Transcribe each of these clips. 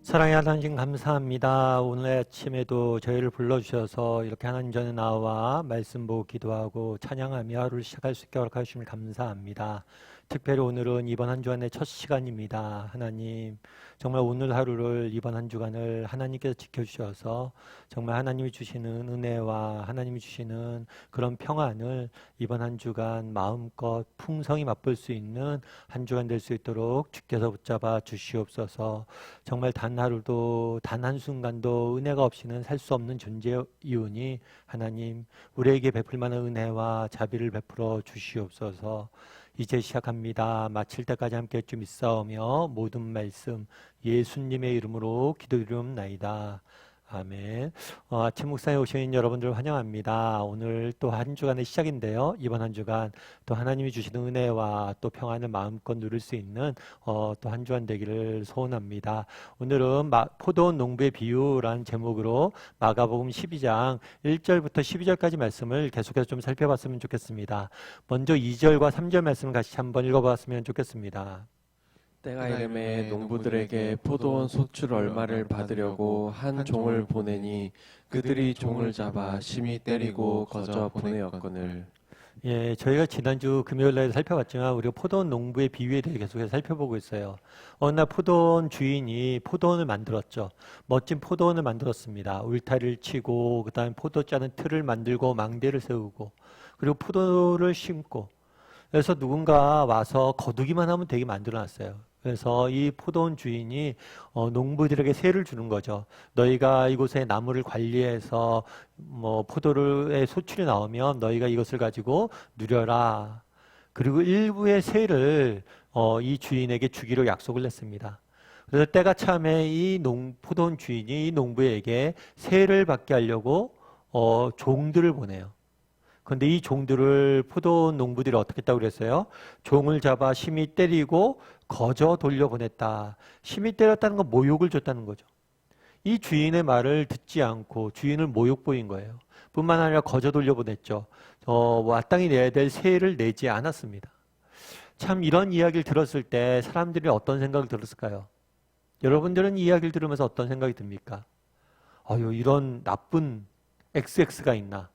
사랑의 하나님 감사합니다. 오늘 아침에도 저희를 불러주셔서 이렇게 하나님 전에 나와 말씀 보고 기도하고 찬양하며 하루를 시작할 수 있게 허락하시면 감사합니다. 특별히 오늘은 이번 한 주간의 첫 시간입니다. 하나님 정말 오늘 하루를 이번 한 주간을 하나님께서 지켜주셔서 정말 하나님이 주시는 은혜와 하나님이 주시는 그런 평안을 이번 한 주간 마음껏 풍성히 맛볼 수 있는 한 주간 될 수 있도록 주께서 붙잡아 주시옵소서. 정말 단 하루도 단 한순간도 은혜가 없이는 살 수 없는 존재이오니 하나님 우리에게 베풀 만한 은혜와 자비를 베풀어 주시옵소서. 이제 시작합니다. 마칠 때까지 함께 좀 있사오며 모든 말씀 예수님의 이름으로 기도드리옵나이다. 아멘. 아침 묵상에 오신 여러분들 환영합니다. 오늘 또 한 주간의 시작인데요. 이번 한 주간 또 하나님이 주시는 은혜와 또 평안을 마음껏 누릴 수 있는 또 한 주간 되기를 소원합니다. 오늘은 포도원 농부의 비유라는 제목으로 마가복음 12장 1절부터 12절까지 말씀을 계속해서 좀 살펴봤으면 좋겠습니다. 먼저 2절과 3절 말씀을 같이 한번 읽어봤으면 좋겠습니다. 때가 이름에 농부들에게 포도원 소출 얼마를 받으려고 한 종을 보내니 그들이 종을 잡아 심히 때리고 거저 보내었거늘. 예, 저희가 지난주 금요일날 살펴봤지만 우리가 포도원 농부의 비유에 대해 계속해서 살펴보고 있어요. 어느 날 포도원 주인이 포도원을 만들었죠. 멋진 포도원을 만들었습니다. 울타리를 치고 그 다음에 포도 짜는 틀을 만들고 망대를 세우고 그리고 포도를 심고 그래서 누군가 와서 거두기만 하면 되게 만들어놨어요. 그래서 이 포도원 주인이 농부들에게 세를 주는 거죠. 너희가 이곳에 나무를 관리해서 포도의 소출이 나오면 너희가 이것을 가지고 누려라. 그리고 일부의 세를 이 주인에게 주기로 약속을 했습니다. 그래서 때가 참에 이 포도원 주인이 이 농부에게 세를 받게 하려고 종들을 보내요. 그런데 이 종들을 포도원 농부들이 어떻게 했다고 그랬어요? 종을 잡아 심히 때리고 거저 돌려보냈다. 심히 때렸다는 건 모욕을 줬다는 거죠. 이 주인의 말을 듣지 않고 주인을 모욕보인 거예요. 뿐만 아니라 거저 돌려보냈죠. 마땅히 내야 될 세를 내지 않았습니다. 참 이런 이야기를 들었을 때 사람들이 어떤 생각을 들었을까요? 여러분들은 이 이야기를 들으면서 어떤 생각이 듭니까? 아유, 이런 나쁜 XX가 있나?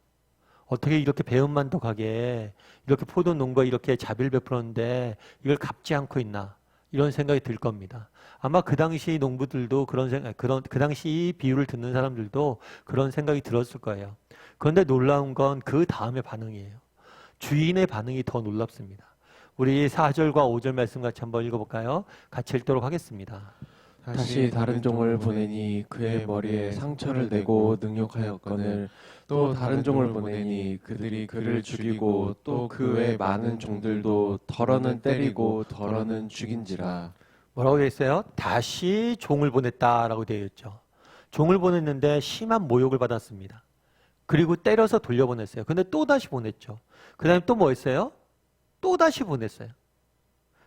어떻게 이렇게 배은만덕하게 이렇게 포도 농부가 이렇게 자비를 베풀었는데 이걸 갚지 않고 있나 이런 생각이 들 겁니다. 아마 그 당시 농부들도 그 당시 이 비유를 듣는 사람들도 그런 생각이 들었을 거예요. 그런데 놀라운 건 그 다음의 반응이에요. 주인의 반응이 더 놀랍습니다. 우리 4절과 5절 말씀 같이 한번 읽어볼까요? 같이 읽도록 하겠습니다. 다시 다른 종을 보내니 그의 머리에 상처를 내고 능욕하였거늘. 또 다른 종을 보내니 그들이 그를 죽이고 또 그 외 많은 종들도 덜어는 때리고 덜어는 죽인지라. 뭐라고 되어 있어요? 다시 종을 보냈다라고 되어 있죠. 종을 보냈는데 심한 모욕을 받았습니다. 그리고 때려서 돌려보냈어요. 근데 또 다시 보냈죠. 그 다음에 또 뭐 했어요? 또 다시 보냈어요.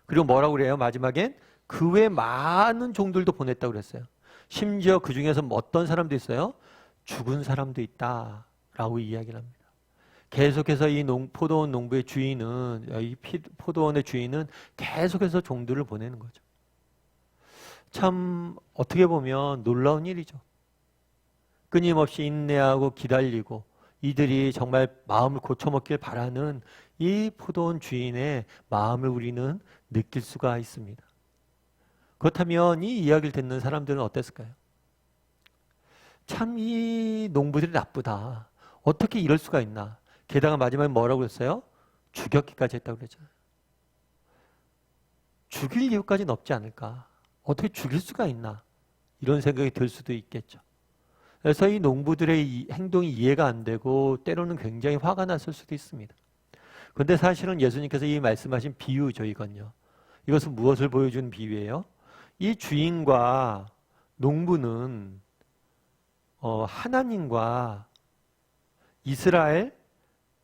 그리고 뭐라고 그래요? 마지막엔 그 외 많은 종들도 보냈다고 그랬어요. 심지어 그 중에서 어떤 사람도 있어요? 죽은 사람도 있다라고 이야기를 합니다. 계속해서 이 포도원 농부의 주인은, 이 포도원의 주인은 계속해서 종들을 보내는 거죠. 참 어떻게 보면 놀라운 일이죠. 끊임없이 인내하고 기다리고 이들이 정말 마음을 고쳐먹길 바라는 이 포도원 주인의 마음을 우리는 느낄 수가 있습니다. 그렇다면 이 이야기를 듣는 사람들은 어땠을까요? 참 이 농부들이 나쁘다. 어떻게 이럴 수가 있나? 게다가 마지막에 뭐라고 그랬어요? 죽였기까지 했다고 그랬잖아요. 죽일 이유까지는 없지 않을까? 어떻게 죽일 수가 있나? 이런 생각이 들 수도 있겠죠. 그래서 이 농부들의 이 행동이 이해가 안 되고 때로는 굉장히 화가 났을 수도 있습니다. 그런데 사실은 예수님께서 이 말씀하신 비유죠, 이건요. 이것은 무엇을 보여주는 비유예요? 이 주인과 농부는 하나님과 이스라엘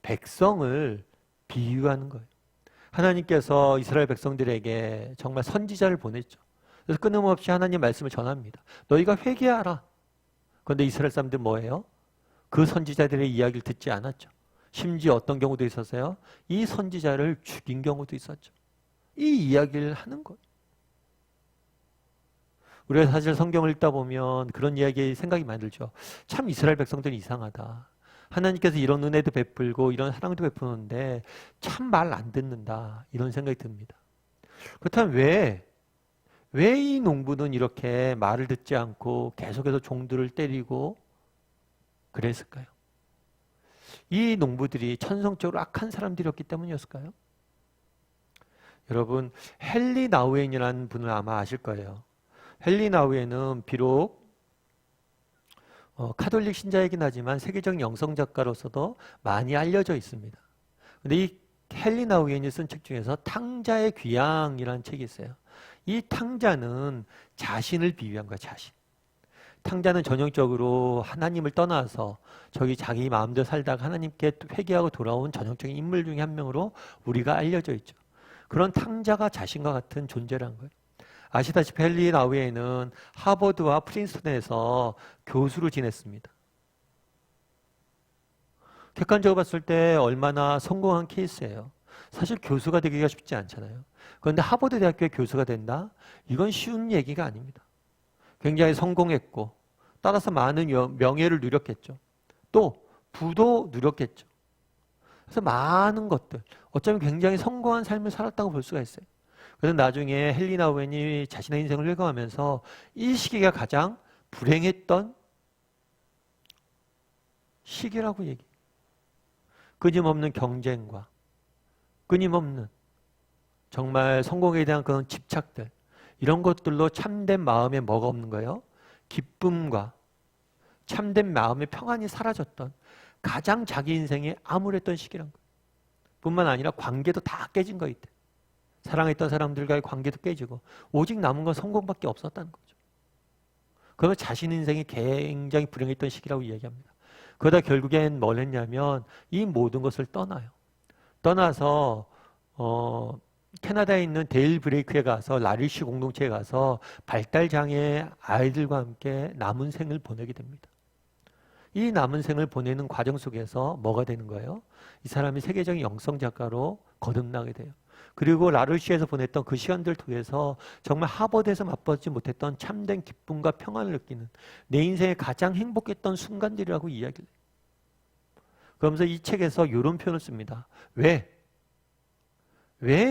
백성을 비유하는 거예요. 하나님께서 이스라엘 백성들에게 정말 선지자를 보냈죠. 그래서 끊임없이 하나님 말씀을 전합니다. 너희가 회개하라. 그런데 이스라엘 사람들 뭐예요? 그 선지자들의 이야기를 듣지 않았죠. 심지어 어떤 경우도 있었어요? 이 선지자를 죽인 경우도 있었죠. 이 이야기를 하는 거예요. 우리가 사실 성경을 읽다 보면 그런 이야기 생각이 많이 들죠. 참 이스라엘 백성들이 이상하다. 하나님께서 이런 은혜도 베풀고 이런 사랑도 베푸는데 참 말 안 듣는다. 이런 생각이 듭니다. 그렇다면 왜 이 농부는 이렇게 말을 듣지 않고 계속해서 종들을 때리고 그랬을까요? 이 농부들이 천성적으로 악한 사람들이었기 때문이었을까요? 여러분, 헨리 나우엔이라는 분을 아마 아실 거예요. 헨리 나우엔은 비록 카톨릭 신자이긴 하지만 세계적인 영성 작가로서도 많이 알려져 있습니다. 근데 이 헨리 나우엔이 쓴 책 중에서 탕자의 귀향이라는 책이 있어요. 이 탕자는 자신을 비유한 거야, 자신. 탕자는 전형적으로 하나님을 떠나서 저기 자기 마음대로 살다가 하나님께 회개하고 돌아온 전형적인 인물 중에 한 명으로 우리가 알려져 있죠. 그런 탕자가 자신과 같은 존재라는 거예요. 아시다시피 헨리 나우엔은 하버드와 프린스턴에서 교수로 지냈습니다. 객관적으로 봤을 때 얼마나 성공한 케이스예요. 사실 교수가 되기가 쉽지 않잖아요. 그런데 하버드 대학교의 교수가 된다? 이건 쉬운 얘기가 아닙니다. 굉장히 성공했고 따라서 많은 명예를 누렸겠죠. 또 부도 누렸겠죠. 그래서 많은 것들, 어쩌면 굉장히 성공한 삶을 살았다고 볼 수가 있어요. 그래서 나중에 헨리 나우엔이 자신의 인생을 회고하면서 이 시기가 가장 불행했던 시기라고 얘기해요. 끊임없는 경쟁과 끊임없는 정말 성공에 대한 그런 집착들, 이런 것들로 참된 마음에 뭐가 없는 거예요? 기쁨과 참된 마음의 평안이 사라졌던 가장 자기 인생에 암울했던 시기란 거예요. 뿐만 아니라 관계도 다 깨진 거 이때. 사랑했던 사람들과의 관계도 깨지고 오직 남은 건 성공밖에 없었다는 거죠. 그러면 자신 인생이 굉장히 불행했던 시기라고 이야기합니다. 그러다 결국엔 뭘 했냐면 이 모든 것을 떠나요. 떠나서 캐나다에 있는 데일 브레이크에 가서 라릴시 공동체에 가서 발달장애 아이들과 함께 남은 생을 보내게 됩니다. 이 남은 생을 보내는 과정 속에서 뭐가 되는 거예요? 이 사람이 세계적인 영성 작가로 거듭나게 돼요. 그리고 라르시에서 보냈던 그 시간들 통해서 정말 하버드에서 맛보지 못했던 참된 기쁨과 평안을 느끼는 내 인생에 가장 행복했던 순간들이라고 이야기를 해요. 그러면서 이 책에서 이런 표현을 씁니다. 왜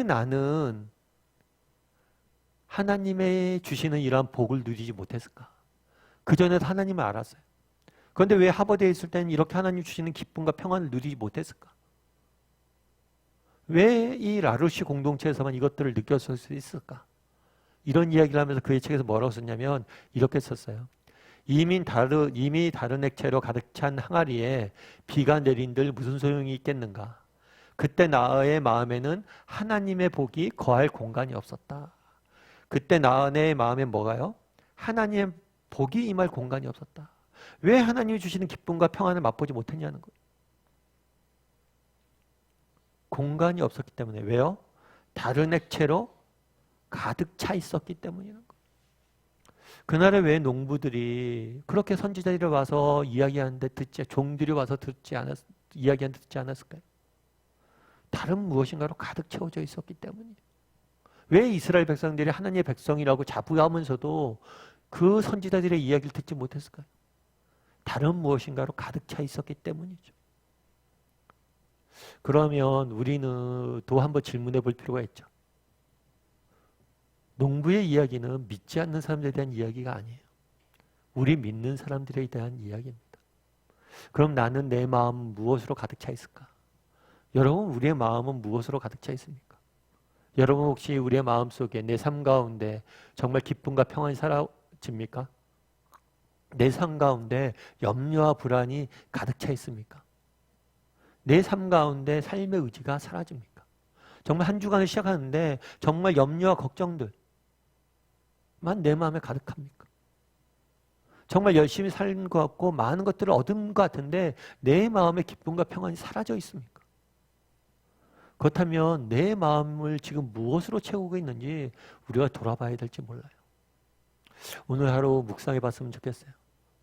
나는 하나님의 주시는 이러한 복을 누리지 못했을까? 그전에도 하나님을 알았어요. 그런데 왜 하버드에 있을 때는 이렇게 하나님 주시는 기쁨과 평안을 누리지 못했을까? 왜 이 라르시 공동체에서만 이것들을 느꼈을 수 있을까? 이런 이야기를 하면서 그의 책에서 뭐라고 썼냐면 이렇게 썼어요. 이미 다른 액체로 가득 찬 항아리에 비가 내린들 무슨 소용이 있겠는가? 그때 나의 마음에는 하나님의 복이 거할 공간이 없었다. 그때 나의 마음에 뭐가요? 하나님의 복이 임할 공간이 없었다. 왜 하나님이 주시는 기쁨과 평안을 맛보지 못했냐는 거예요. 공간이 없었기 때문에. 왜요? 다른 액체로 가득 차 있었기 때문이라는 거예요. 그날에 왜 농부들이 그렇게 선지자들이 와서 이야기하는데 종들이 와서 이야기하는데 듣지 않았을까요? 다른 무엇인가로 가득 채워져 있었기 때문이에요. 왜 이스라엘 백성들이 하나님의 백성이라고 자부하면서도 그 선지자들의 이야기를 듣지 못했을까요? 다른 무엇인가로 가득 차 있었기 때문이죠. 그러면 우리는 또 한번 질문해 볼 필요가 있죠. 농부의 이야기는 믿지 않는 사람들에 대한 이야기가 아니에요. 우리 믿는 사람들에 대한 이야기입니다. 그럼 나는 내 마음 무엇으로 가득 차 있을까? 여러분, 우리의 마음은 무엇으로 가득 차 있습니까? 여러분, 혹시 우리의 마음속에 내 삶 가운데 정말 기쁨과 평안이 사라집니까? 내 삶 가운데 염려와 불안이 가득 차 있습니까? 내 삶 가운데 삶의 의지가 사라집니까? 정말 한 주간을 시작하는데 정말 염려와 걱정들만 내 마음에 가득합니까? 정말 열심히 사는 것 같고 많은 것들을 얻은 것 같은데 내 마음의 기쁨과 평안이 사라져 있습니까? 그렇다면 내 마음을 지금 무엇으로 채우고 있는지 우리가 돌아봐야 될지 몰라요. 오늘 하루 묵상해 봤으면 좋겠어요.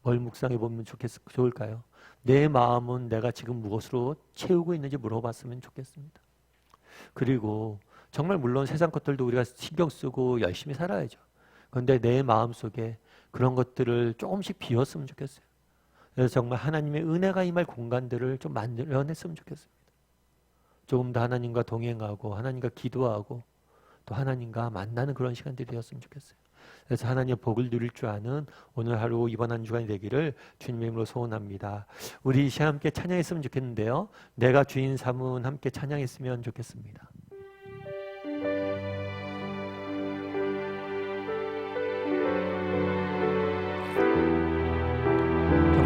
뭘 묵상해 보면 좋을까요? 내 마음은 내가 지금 무엇으로 채우고 있는지 물어봤으면 좋겠습니다. 그리고 정말 물론 세상 것들도 우리가 신경 쓰고 열심히 살아야죠. 그런데 내 마음속에 그런 것들을 조금씩 비웠으면 좋겠어요. 그래서 정말 하나님의 은혜가 임할 공간들을 좀 만들어냈으면 좋겠습니다. 조금 더 하나님과 동행하고 하나님과 기도하고 또 하나님과 만나는 그런 시간들이 되었으면 좋겠어요. 그래서 하나님의 복을 누릴 줄 아는 오늘 하루 이번 한 주간이 되기를 주님의 이름으로 소원합니다. 우리 이 시간 함께 찬양했으면 좋겠는데요. 내가 주인 삼은 함께 찬양했으면 좋겠습니다.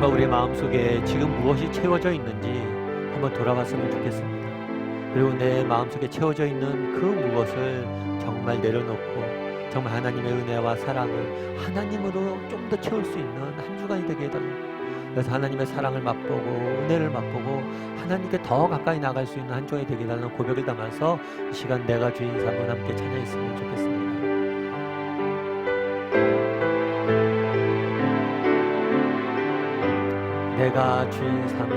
정말 우리의 마음속에 지금 무엇이 채워져 있는지 한번 돌아봤으면 좋겠습니다. 그리고 내 마음속에 채워져 있는 그 무엇을 정말 내려놓고 정말 하나님의 은혜와 사랑을 하나님으로 좀 더 채울 수 있는 한 주간이 되게 해달라고. 그래서 하나님의 사랑을 맛보고 은혜를 맛보고 하나님께 더 가까이 나갈 수 있는 한 주간이 되게 해달라는 고백을 담아서 이 시간 내가 주인 삼은 함께 찬양했으면 좋겠습니다. 내가 주인 삼은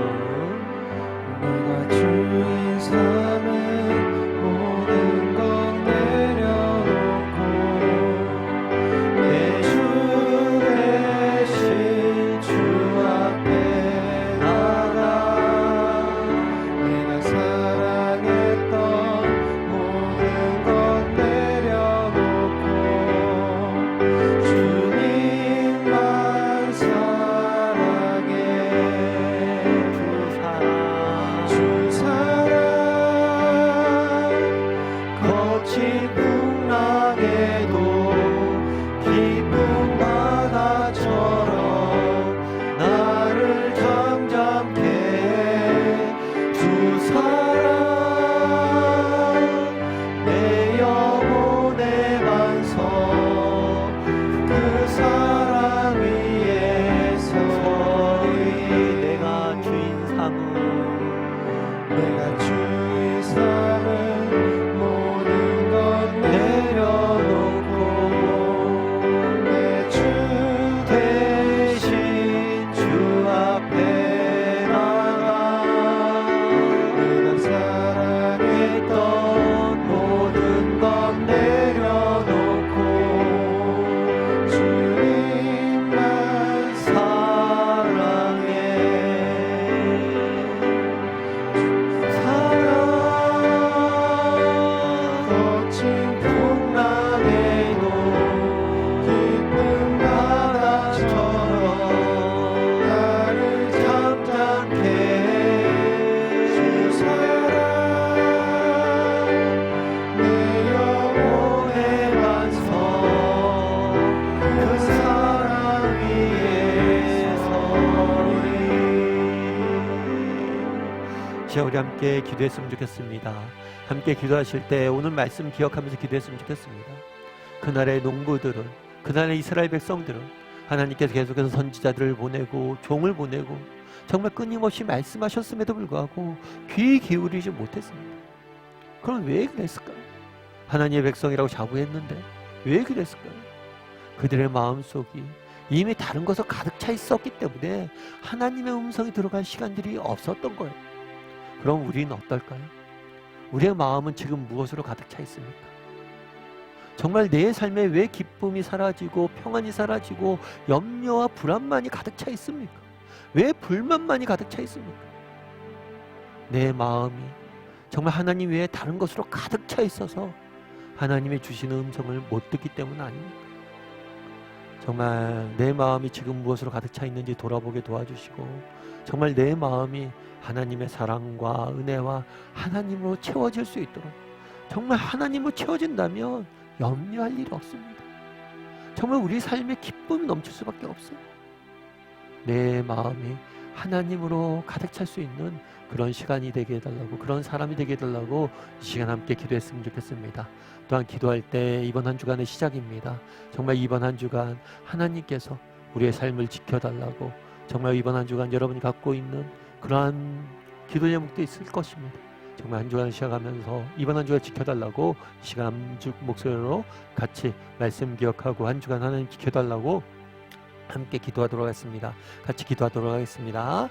내가 주인 삼은 모든 것 내려놓고 내 주 대신 주 앞에 나가 내가 사랑했던 모든 것 내려놓고 주님만 사랑해 주 사랑 거친 풍랑에도 깊은 바다처럼 나를 잠잠케 해. 주 사랑 내 영혼의 반석 그 사랑 위에 서리 내가 주인 삼은 내가 주인 삼은 모든 것 내려놓고 내 주 대신 주 앞에 나가 내가 사랑했던 모든 것 내려놓고 주님만 사랑해 거친 풍랑에도 깊은 바다처럼 나를 잠잠케 해. 주 사랑 내 영혼의 반석 그 사랑 위에 서리. 자, 우리 함께 기도했으면 좋겠습니다. 함께 기도하실 때 오늘 말씀 기억하면서 기도했으면 좋겠습니다. 그날의 농부들은, 그날의 이스라엘 백성들은 하나님께서 계속해서 선지자들을 보내고 종을 보내고 정말 끊임없이 말씀하셨음에도 불구하고 귀 기울이지 못했습니다. 그럼 왜 그랬을까요? 하나님의 백성이라고 자부했는데 왜 그랬을까요? 그들의 마음속이 이미 다른 것으로 가득 차 있었기 때문에 하나님의 음성이 들어갈 시간들이 없었던 거예요. 그럼 우리는 어떨까요? 우리의 마음은 지금 무엇으로 가득 차 있습니까? 정말 내 삶에 왜 기쁨이 사라지고 평안이 사라지고 염려와 불안만이 가득 차 있습니까? 왜 불만만이 가득 차 있습니까? 내 마음이 정말 하나님 외에 다른 것으로 가득 차 있어서 하나님의 주시는 음성을 못 듣기 때문 아닙니까? 정말 내 마음이 지금 무엇으로 가득 차 있는지 돌아보게 도와주시고 정말 내 마음이 하나님의 사랑과 은혜와 하나님으로 채워질 수 있도록 정말 하나님으로 채워진다면 염려할 일이 없습니다. 정말 우리 삶에 기쁨이 넘칠 수밖에 없어요. 내 마음이 하나님으로 가득 찰 수 있는 그런 시간이 되게 해달라고, 그런 사람이 되게 해달라고 이 시간 함께 기도했으면 좋겠습니다. 또한 기도할 때 이번 한 주간의 시작입니다. 정말 이번 한 주간 하나님께서 우리의 삶을 지켜달라고, 정말 이번 한 주간 여러분이 갖고 있는 그러한 기도 제목도 있을 것입니다. 정말 한 주간 시작하면서 이번 한 주간 지켜달라고 이 시간 암주 목소리로 같이 말씀 기억하고 한 주간 하나님 지켜달라고 함께 기도하도록 하겠습니다. 같이 기도하도록 하겠습니다.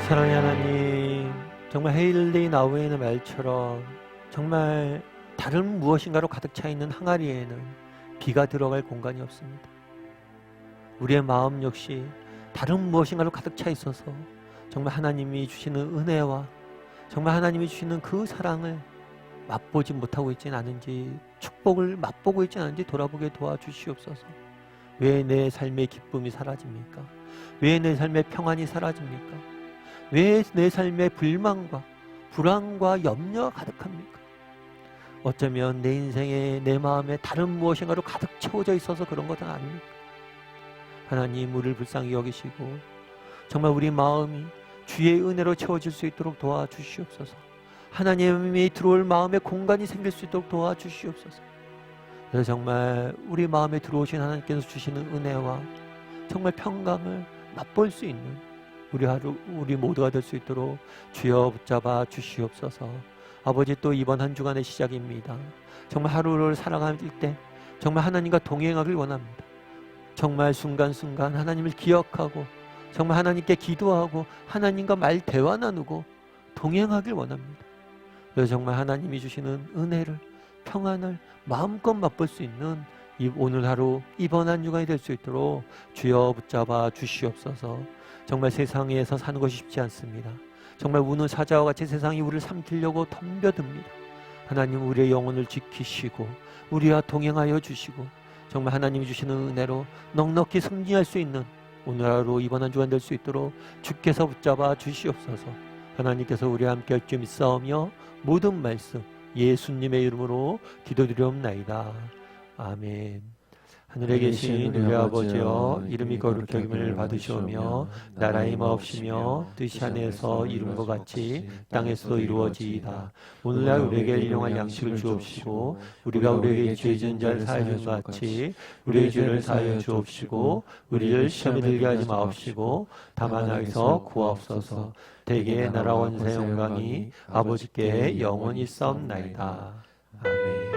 사랑의 하나님, 정말 헤일리 나우엔의 말처럼 정말 다른 무엇인가로 가득 차 있는 항아리에는 비가 들어갈 공간이 없습니다. 우리의 마음 역시 다른 무엇인가로 가득 차 있어서 정말 하나님이 주시는 은혜와 정말 하나님이 주시는 그 사랑을 맛보지 못하고 있진 않은지, 축복을 맛보고 있진 않은지 돌아보게 도와주시옵소서. 왜 내 삶의 기쁨이 사라집니까? 왜 내 삶의 평안이 사라집니까? 왜 내 삶의 불만과 불안과 염려가 가득합니까? 어쩌면 내 인생에 내 마음에 다른 무엇인가로 가득 채워져 있어서 그런 것은 아닙니까? 하나님, 우리를 불쌍히 여기시고 정말 우리 마음이 주의 은혜로 채워질 수 있도록 도와주시옵소서. 하나님이 들어올 마음에 공간이 생길 수 있도록 도와주시옵소서. 그래서 정말 우리 마음에 들어오신 하나님께서 주시는 은혜와 정말 평강을 맛볼 수 있는 우리 모두가 될 수 있도록 주여 붙잡아 주시옵소서. 아버지, 또 이번 한 주간의 시작입니다. 정말 하루를 살아갈 때 정말 하나님과 동행하길 원합니다. 정말 순간순간 하나님을 기억하고 정말 하나님께 기도하고 하나님과 말 대화 나누고 동행하길 원합니다. 그래서 정말 하나님이 주시는 은혜를, 평안을 마음껏 맛볼 수 있는 오늘 하루, 이번 한 주간이 될 수 있도록 주여 붙잡아 주시옵소서. 정말 세상에서 사는 것이 쉽지 않습니다. 정말 우는 사자와 같이 세상이 우리를 삼키려고 덤벼듭니다. 하나님, 우리의 영혼을 지키시고 우리와 동행하여 주시고 정말 하나님이 주시는 은혜로 넉넉히 승리할 수 있는 오늘 하루, 이번 한 주간 될 수 있도록 주께서 붙잡아 주시옵소서. 하나님께서 우리와 함께 할 줄 믿사오며 모든 말씀 예수님의 이름으로 기도드리옵나이다. 아멘. 하늘에 계신 우리 아버지여, 이름이 거룩히 여김을 받으시오며 나라의 마옵시며 뜻이 하늘에서 이룬 것 같이 땅에서도 이루어지이다. 오늘날 우리에게 일용할 양식을 주옵시고 우리가 우리에게 죄 지은 자를 사하여 준 것 같이 우리의 죄를 사하여 주옵시고 우리를 시험에 들게 하지 마옵시고 다만 악에서 구하옵소서. 대개 나라 원사 영광이 아버지께 영원히 싸움나이다. 아멘.